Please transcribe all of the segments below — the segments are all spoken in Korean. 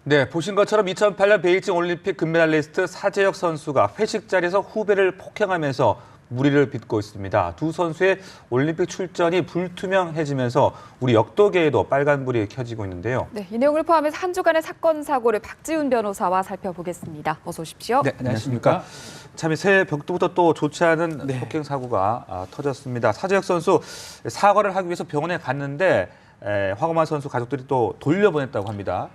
네, 보신 것처럼 2008년 베이징 올림픽 금메달리스트 사재혁 선수가 회식 자리에서 후배를 폭행하면서 물의를 빚고 있습니다. 두 선수의 올림픽 출전이 불투명해지면서 우리 역도계에도 빨간불이 켜지고 있는데요. 네, 이 내용을 포함해서 한 주간의 사건 사고를 박지훈 변호사와 살펴보겠습니다. 어서 오십시오. 네, 안녕하십니까. 참 새해 벽두부터 또 좋지 않은 폭행 사고가 터졌습니다. 사재혁 선수 사과를 하기 위해서 병원에 갔는데 황호만 선수 가족들이 또 돌려보냈다고 합니다.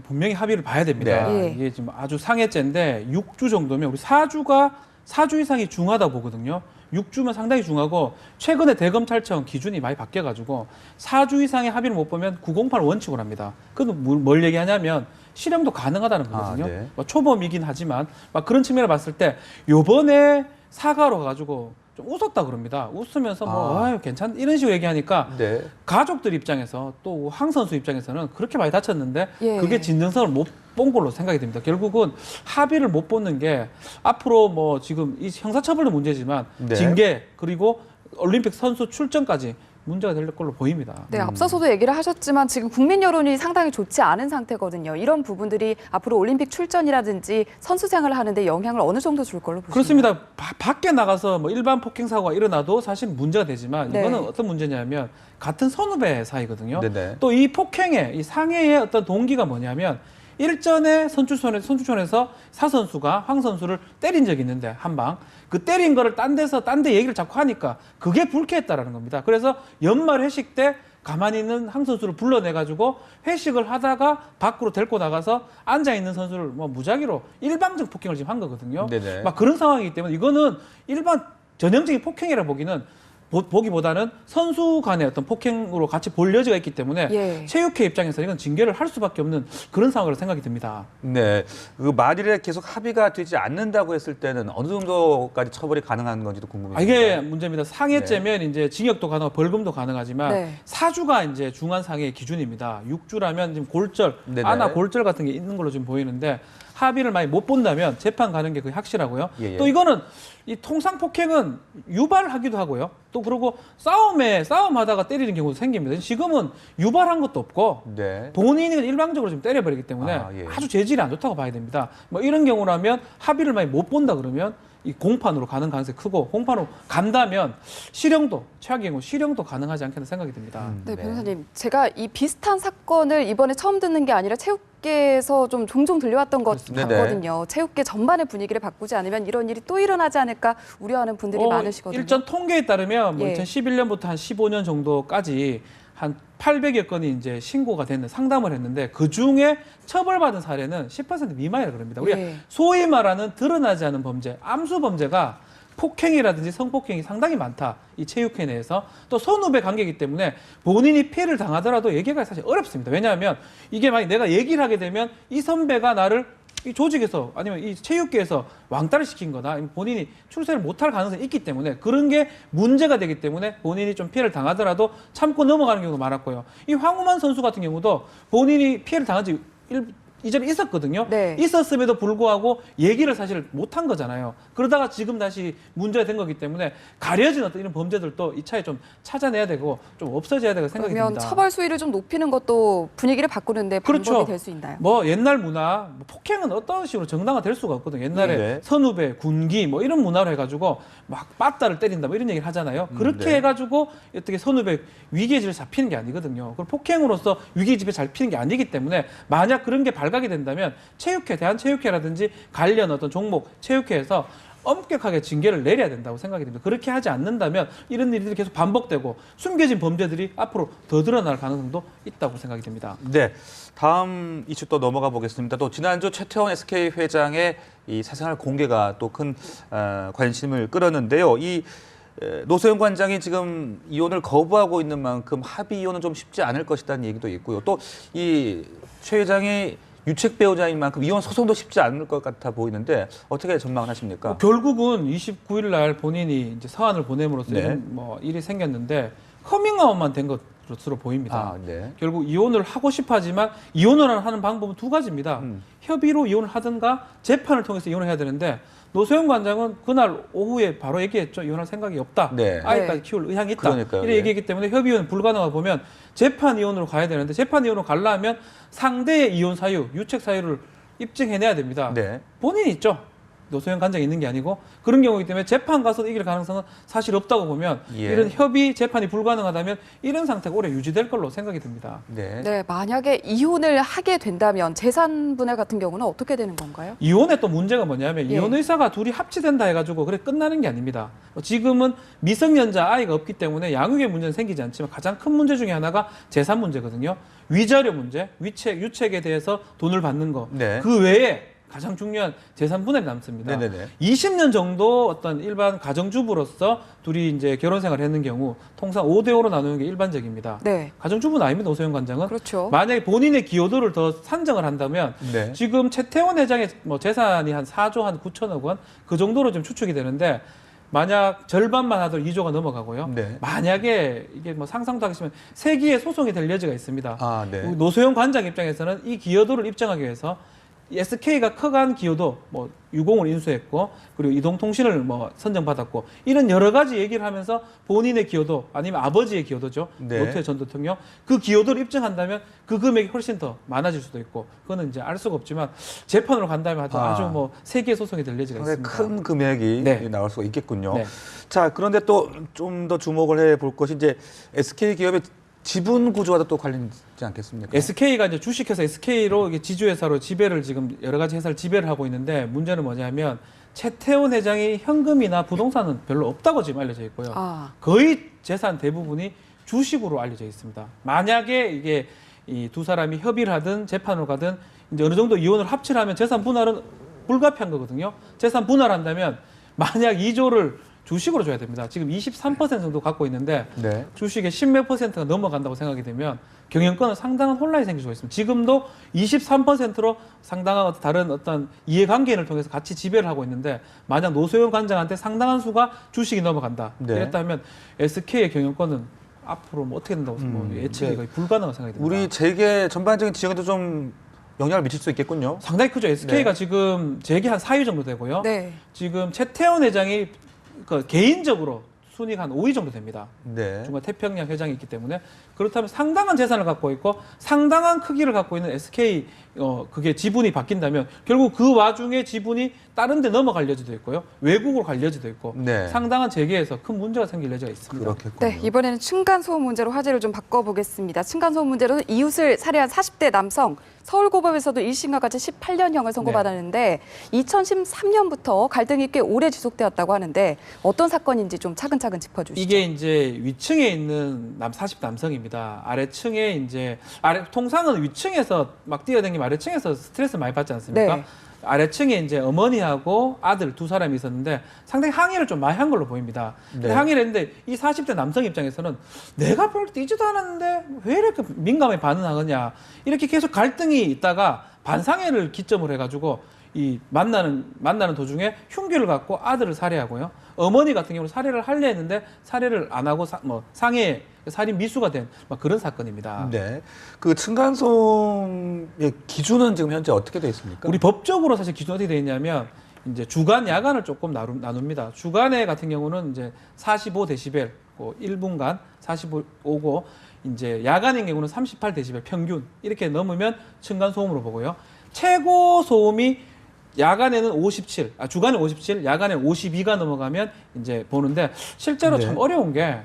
분명히 합의를 봐야 됩니다. 네. 이게 지금 아주 상해죄인데 6주 정도면 우리 4주 이상이 중하다 보거든요. 6주면 상당히 중하고 최근에 대검찰청 기준이 많이 바뀌어가지고 4주 이상의 합의를 못 보면 908 원칙으로 합니다. 그건 뭘 얘기하냐면 실형도 가능하다는 거거든요. 네. 뭐 초범이긴 하지만 막 그런 측면을 봤을 때 요번에 사과로 가지고 좀 웃었다 그럽니다. 웃으면서 뭐 아유, 괜찮 이런 식으로 얘기하니까 네. 가족들 입장에서 또 황 선수 입장에서는 그렇게 많이 다쳤는데 예. 그게 진정성을 못 본 걸로 생각이 됩니다. 결국은 합의를 못 보는 게 앞으로 뭐 지금 이 형사처벌도 문제지만 네. 징계 그리고 올림픽 선수 출전까지 문제가 될 걸로 보입니다. 네, 앞서서도 얘기를 하셨지만 지금 국민 여론이 상당히 좋지 않은 상태거든요. 이런 부분들이 앞으로 올림픽 출전이라든지 선수 생활을 하는데 영향을 어느 정도 줄 걸로 보시나요? 그렇습니다. 밖에 나가서 뭐 일반 폭행 사고가 일어나도 사실 문제가 되지만 네. 이거는 어떤 문제냐면 같은 선후배 사이거든요. 네네. 또 이 폭행의 이 상해의 어떤 동기가 뭐냐면 일전에 선출촌에서 사 선수가 황 선수를 때린 적이 있는데 한 방. 그 때린 거를 딴 데 얘기를 자꾸 하니까 그게 불쾌했다라는 겁니다. 그래서 연말 회식 때 가만히 있는 황 선수를 불러내가지고 회식을 하다가 밖으로 데리고 나가서 앉아있는 선수를 뭐 무작위로 일방적 폭행을 지금 한 거거든요. 네네. 막 그런 상황이기 때문에 이거는 일반 전형적인 폭행이라 보기보다는 선수 간의 어떤 폭행으로 같이 볼 여지가 있기 때문에 예. 체육회 입장에서 이건 징계를 할 수밖에 없는 그런 상황으로 생각이 듭니다. 네, 그 만일에 계속 합의가 되지 않는다고 했을 때는 어느 정도까지 처벌이 가능한 건지도 궁금합니다. 이게 문제입니다. 상해죄면 이제 징역도 가능하고 벌금도 가능하지만 네. 4주가 이제 중한 상해의 기준입니다. 6주라면 지금 골절, 네네. 아나 골절 같은 게 있는 걸로 지금 보이는데 합의를 많이 못 본다면 재판 가는 게 거의 확실하고요. 예. 또 이거는 이 통상 폭행은 유발하기도 하고요. 또 그리고 싸움하다가 때리는 경우도 생깁니다. 지금은 유발한 것도 없고 네. 본인이 일방적으로 지금 때려버리기 때문에 예. 아주 재질이 안 좋다고 봐야 됩니다. 뭐 이런 경우라면 합의를 많이 못 본다 그러면 이 공판으로 가는 가능성이 크고 공판으로 간다면 실형도 최악의 경우 실형도 가능하지 않겠나 생각이 듭니다. 네, 네. 변호사님. 제가 이 비슷한 사건을 이번에 처음 듣는 게 아니라 체육계에서 좀 종종 들려왔던 것 그렇습니다. 같거든요. 체육계 전반의 분위기를 바꾸지 않으면 이런 일이 또 일어나지 않을까 우려하는 분들이 많으시거든요. 일전 통계에 따르면 뭐 예. 2011년부터 한 15년 정도까지 한 800여 건이 이제 신고가 됐는 상담을 했는데 그 중에 처벌받은 사례는 10% 미만이라 그럽니다. 우리가 예. 소위 말하는 드러나지 않은 범죄, 암수 범죄가 폭행이라든지 성폭행이 상당히 많다. 이 체육회 내에서 또 선후배 관계이기 때문에 본인이 피해를 당하더라도 얘기가 사실 어렵습니다. 왜냐하면 이게 만약 내가 얘기를 하게 되면 이 선배가 나를 이 조직에서 아니면 이 체육계에서 왕따를 시킨 거다. 아니면 본인이 출세를 못할 가능성이 있기 때문에 그런 게 문제가 되기 때문에 본인이 좀 피해를 당하더라도 참고 넘어가는 경우도 많았고요. 이 황우만 선수 같은 경우도 본인이 피해를 당한 지 이전에 있었거든요. 네. 있었음에도 불구하고 얘기를 사실 못한 거잖아요. 그러다가 지금 다시 문제가 된 거기 때문에 가려진 어떤 이런 범죄들도 이 차에 좀 찾아내야 되고 좀 없어져야 되고 생각이 그러면 듭니다. 처벌 수위를 좀 높이는 것도 분위기를 바꾸는데 방법이 그렇죠. 될 수 있나요? 뭐 옛날 문화, 뭐 폭행은 어떤 식으로 정당화될 수가 없거든요. 옛날에 네. 선후배, 군기 뭐 이런 문화로 해가지고 막 빠따를 때린다 뭐 이런 얘기를 하잖아요. 그렇게 네. 해가지고 어떻게 선후배 위기의 질을 잡히는 게 아니거든요. 그리고 폭행으로서 위기의 질에 잡히는 게 아니기 때문에 만약 그런 게 발각이 된다면 체육회, 대한체육회라든지 관련 어떤 종목 체육회에서 엄격하게 징계를 내려야 된다고 생각이 됩니다. 그렇게 하지 않는다면 이런 일들이 계속 반복되고 숨겨진 범죄들이 앞으로 더 드러날 가능성도 있다고 생각이 됩니다. 네, 다음 이슈 또 넘어가 보겠습니다. 또 지난주 최태원 SK 회장의 이 사생활 공개가 또 큰 관심을 끌었는데요. 이 노소영 관장이 지금 이혼을 거부하고 있는 만큼 합의 이혼은 좀 쉽지 않을 것이라는 얘기도 있고요. 또 이 최 회장이 유책 배우자인 만큼 이혼 소송도 쉽지 않을 것 같아 보이는데 어떻게 전망을 하십니까? 결국은 29일 날 본인이 이제 서한을 보냄으로써 네. 이런 뭐 일이 생겼는데 커밍아웃만 된 것으로 보입니다. 아, 네. 결국 이혼을 하고 싶어하지만 이혼을 하는 방법은 두 가지입니다. 협의로 이혼을 하든가 재판을 통해서 이혼을 해야 되는데 노소영 관장은 그날 오후에 바로 얘기했죠. 이혼할 생각이 없다. 네. 아이까지 키울 의향이 있다. 그러니까요. 이렇게 네. 얘기했기 때문에 협의 이혼은 불가능하고 보면 재판 이혼으로 가야 되는데 재판 이혼으로 가려면 상대의 이혼 사유, 유책 사유를 입증해내야 됩니다. 네. 본인이 있죠. 노소영 관장이 있는 게 아니고 그런 경우이기 때문에 재판 가서 이길 가능성은 사실 없다고 보면 예. 이런 협의 재판이 불가능하다면 이런 상태가 오래 유지될 걸로 생각이 듭니다. 네. 네, 만약에 이혼을 하게 된다면 재산 분할 같은 경우는 어떻게 되는 건가요? 이혼의 또 문제가 뭐냐면 예. 이혼 의사가 둘이 합치된다 해가지고 그래 끝나는 게 아닙니다. 지금은 미성년자 아이가 없기 때문에 양육의 문제는 생기지 않지만 가장 큰 문제 중에 하나가 재산 문제거든요. 위자료 문제, 유책에 대해서 돈을 받는 거. 네. 그 외에 가장 중요한 재산 분할이 남습니다. 네네네. 20년 정도 어떤 일반 가정주부로서 둘이 이제 결혼 생활을 했는 경우 통상 5대5로 나누는 게 일반적입니다. 네, 가정주부는 아닙니다. 노소영 관장은. 그렇죠. 만약에 본인의 기여도를 더 산정을 한다면 네. 지금 최태원 회장의 뭐 재산이 한 4조 한 9천억 원 그 정도로 좀 추측이 되는데 만약 절반만 하더라도 2조가 넘어가고요. 네. 만약에 이게 뭐 상상도 하기 싫으면 세기의 소송이 될 여지가 있습니다. 아, 네. 노소영 관장 입장에서는 이 기여도를 입증하기 위해서 SK가 커간 기여도 뭐 유공을 인수했고 그리고 이동통신을 뭐 선정받았고 이런 여러 가지 얘기를 하면서 본인의 기여도 아니면 아버지의 기여도죠. 네. 노태우 전 대통령 그 기여도를 입증한다면 그 금액이 훨씬 더 많아질 수도 있고 그거는 이제 알 수가 없지만 재판으로 간다면 아주 뭐 세계의 소송이 될 여지가 상당히 있습니다. 큰 금액이 네. 나올 수가 있겠군요. 네. 자, 그런데 또 좀 더 주목을 해볼 것이 이제 SK 기업의 지분 구조와도 또 관련되지 않겠습니까? SK가 이제 주식회사 SK로 이게 지주회사로 지배를 지금 여러 가지 회사를 지배를 하고 있는데 문제는 뭐냐면 최태원 회장이 현금이나 부동산은 별로 없다고 지금 알려져 있고요. 아, 거의 재산 대부분이 주식으로 알려져 있습니다. 만약에 이게 이 두 사람이 협의를 하든 재판으로 가든 이제 어느 정도 이혼을 합치를 하면 재산 분할은 불가피한 거거든요. 재산 분할한다면 만약 2조를 주식으로 줘야 됩니다. 지금 23% 정도 갖고 있는데 네. 주식의 10몇 %가 넘어간다고 생각이 되면 경영권은 상당한 혼란이 생길 수가 있습니다. 지금도 23%로 상당한 다른 어떤 이해관계를 통해서 같이 지배를 하고 있는데 만약 노소영 관장한테 상당한 수가 주식이 넘어간다. 네. 이랬다면 SK의 경영권은 앞으로 뭐 어떻게 된다고 뭐 예측이 네. 거의 불가능한 생각이 듭니다. 우리 재계 전반적인 지형에도 좀 영향을 미칠 수 있겠군요. 상당히 크죠. SK가 네. 지금 재계 한 4위 정도 되고요. 네. 지금 최태원 회장이 그 개인적으로 순위가 한 5위 정도 됩니다. 네. 중간 태평양 회장이 있기 때문에 그렇다면 상당한 재산을 갖고 있고 상당한 크기를 갖고 있는 SK 그게 지분이 바뀐다면 결국 그 와중에 지분이 다른 데 넘어갈 여지도 있고요. 외국으로 갈 여지도 있고 네. 상당한 재계에서 큰 문제가 생길 여지가 있습니다. 그렇겠군요. 네, 이번에는 층간소음 문제로 화제를 좀 바꿔보겠습니다. 층간소음 문제로 이웃을 살해한 40대 남성 서울고법에서도 1심과 같이 18년형을 선고받았는데 2013년부터 갈등이 꽤 오래 지속되었다고 하는데 어떤 사건인지 좀 차근차근 짚어주시죠. 이게 이제 위층에 있는 40 남성입니다. 아래층에 이제 통상은 위층에서 막 뛰어다니면 아래층에서 스트레스 많이 받지 않습니까? 네. 아래층에 이제 어머니하고 아들 두 사람이 있었는데 상당히 항의를 좀 많이 한 걸로 보입니다. 근데 네. 항의를 했는데 이 40대 남성 입장에서는 내가 별로 뛰지도 않았는데 왜 이렇게 민감하게 반응하느냐 이렇게 계속 갈등이 있다가 반상회를 기점으로 해가지고 이 만나는 도중에 흉기를 갖고 아들을 살해하고요. 어머니 같은 경우는 살해를 하려 했는데 살해를 안 하고 상해 살인 미수가 된 막 그런 사건입니다. 네. 그 층간소음의 기준은 지금 현재 어떻게 되어 있습니까? 우리 법적으로 사실 기준이 어떻게 되어 있냐면 이제 주간 야간을 조금 나눕니다. 주간에 같은 경우는 이제 45데시벨 1분간 45고 이제 야간인 경우는 38데시벨 평균 이렇게 넘으면 층간 소음으로 보고요. 최고 소음이 야간에는 57, 주간에 57, 야간에 52가 넘어가면 이제 보는데 실제로 네. 참 어려운 게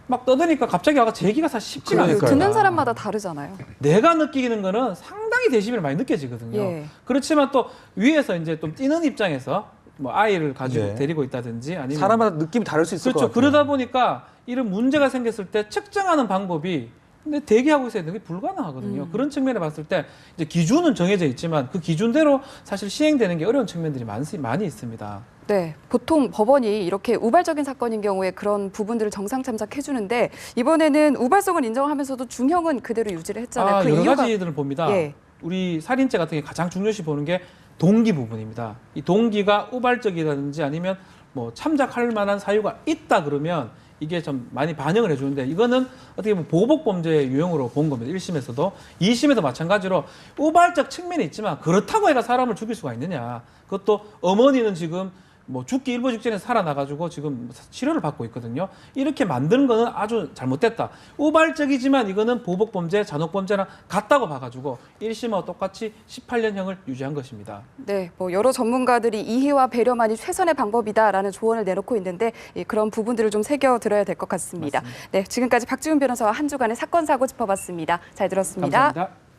막 떠드니까 갑자기 와가 제기가 사실 쉽지가 그러니까요. 않습니다. 듣는 사람마다 다르잖아요. 내가 느끼는 거는 상당히 데시벨이 많이 느껴지거든요. 예. 그렇지만 또 위에서 이제 좀 뛰는 입장에서 뭐 아이를 가지고 네. 데리고 있다든지 아니면 사람마다 느낌이 다를 수 있을 것 그렇죠. 같아요. 그러다 보니까 이런 문제가 생겼을 때 측정하는 방법이 근데 대기하고 있어야 되는 게 불가능하거든요. 그런 측면에 봤을 때 이제 기준은 정해져 있지만 그 기준대로 사실 시행되는 게 어려운 측면들이 많이 있습니다. 네, 보통 법원이 이렇게 우발적인 사건인 경우에 그런 부분들을 정상 참작해주는데 이번에는 우발성을 인정하면서도 중형은 그대로 유지를 했잖아요. 그 여러 이유가 가지들을 봅니다. 예. 우리 살인죄 같은 게 가장 중요시 보는 게 동기 부분입니다. 이 동기가 우발적이라든지 아니면 뭐 참작할 만한 사유가 있다 그러면 이게 좀 많이 반영을 해주는데 이거는 어떻게 보면 보복 범죄 유형으로 본 겁니다. 1심에서도 2심에도 마찬가지로 우발적 측면이 있지만 그렇다고 해가 사람을 죽일 수가 있느냐. 그것도 어머니는 지금 뭐 죽기 일보 직전에 살아나가지고 지금 치료를 받고 있거든요. 이렇게 만드는 거는 아주 잘못됐다. 우발적이지만 이거는 보복범죄, 잔혹범죄랑 같다고 봐가지고 1심하고 똑같이 18년형을 유지한 것입니다. 네, 뭐 여러 전문가들이 이해와 배려만이 최선의 방법이다라는 조언을 내놓고 있는데 그런 부분들을 좀 새겨들어야 될 것 같습니다. 맞습니다. 네, 지금까지 박지훈 변호사와 한 주간의 사건 사고 짚어봤습니다. 잘 들었습니다. 감사합니다.